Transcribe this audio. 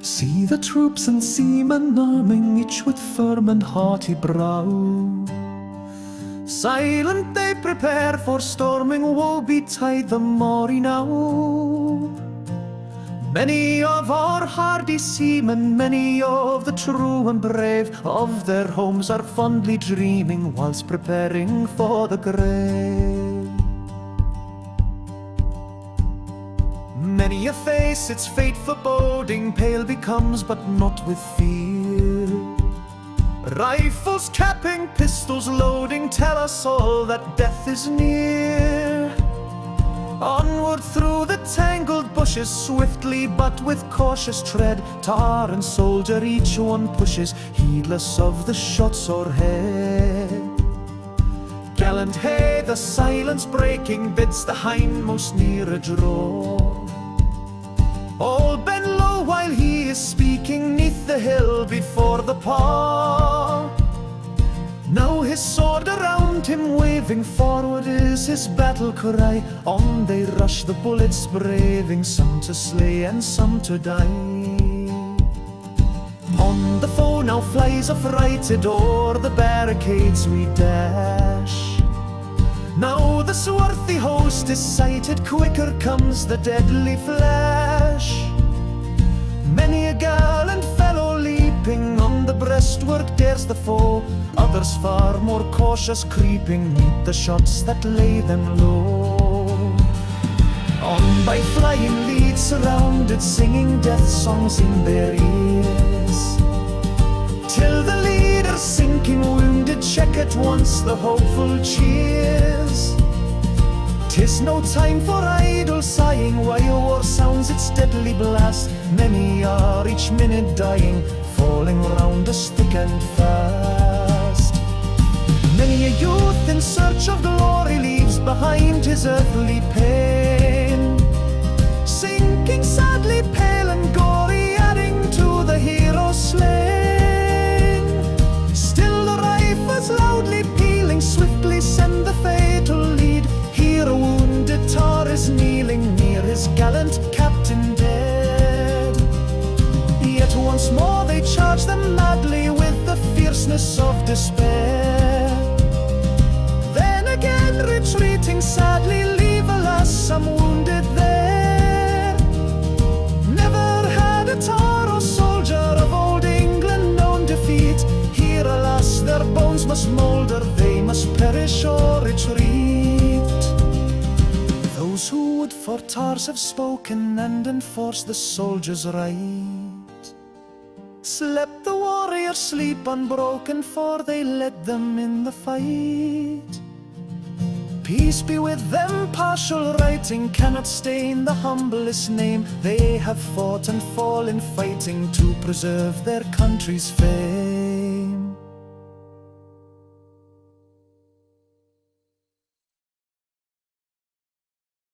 See the troops and seamen arming, each with firm and haughty brow. Silent they prepare for storming, woe betide the Maori now. Many of our hardy seamen, many of the true and brave, of their homes are fondly dreaming, whilst preparing for the grave. Many a face its fate foreboding, pale becomes but not with fear. Rifles capping, pistols loading, tell us all that death is near. Onward through the tangled bushes, swiftly but with cautious tread, tar and soldier each one pushes, heedless of the shots o'erhead. Gallant Hay, the silence breaking, bids the hindmost nearer draw. All bend low while he is speaking, 'neath the hill before the paw. Now his sword around him waving, forward is his battle cry. On they rush, the bullets braving, some to slay and some to die. On the foe now flies affrighted, o'er the barricades we dash. Now the swarthy host is sighted, quicker comes the deadly flash. Many a gallant fellow leaping on the breastwork dares the foe, others far more cautious creeping meet the shots that lay them low. On by flying leads surrounded, singing death songs in their ears, till the leader sinking wounded check at once the hopeful cheers. 'Tis no time for idle sighing, while war sounds its deadly blast. Many are each minute dying, falling round us thick and fast. Many a youth in search of glory leaves behind his earthly pain, sinking sadly pale and gory, adding to the heroes slain. Still the rifles loudly pealing, swiftly send the fatal lead. Here a wounded tar is kneeling, near his gallant captain dead. Yet once more they charge them madly, with the fierceness of despair. Then again retreating sadly, leave alas some wounded there. Never had a tar or soldier of old England known defeat. Here alas their bones must moulder, they must perish or retreat. Those who would for tars have spoken and enforced the soldiers' right, slept the warriors' sleep unbroken, for they led them in the fight. Peace be with them, partial writing cannot stain the humblest name. They have fought and fallen fighting to preserve their country's fame.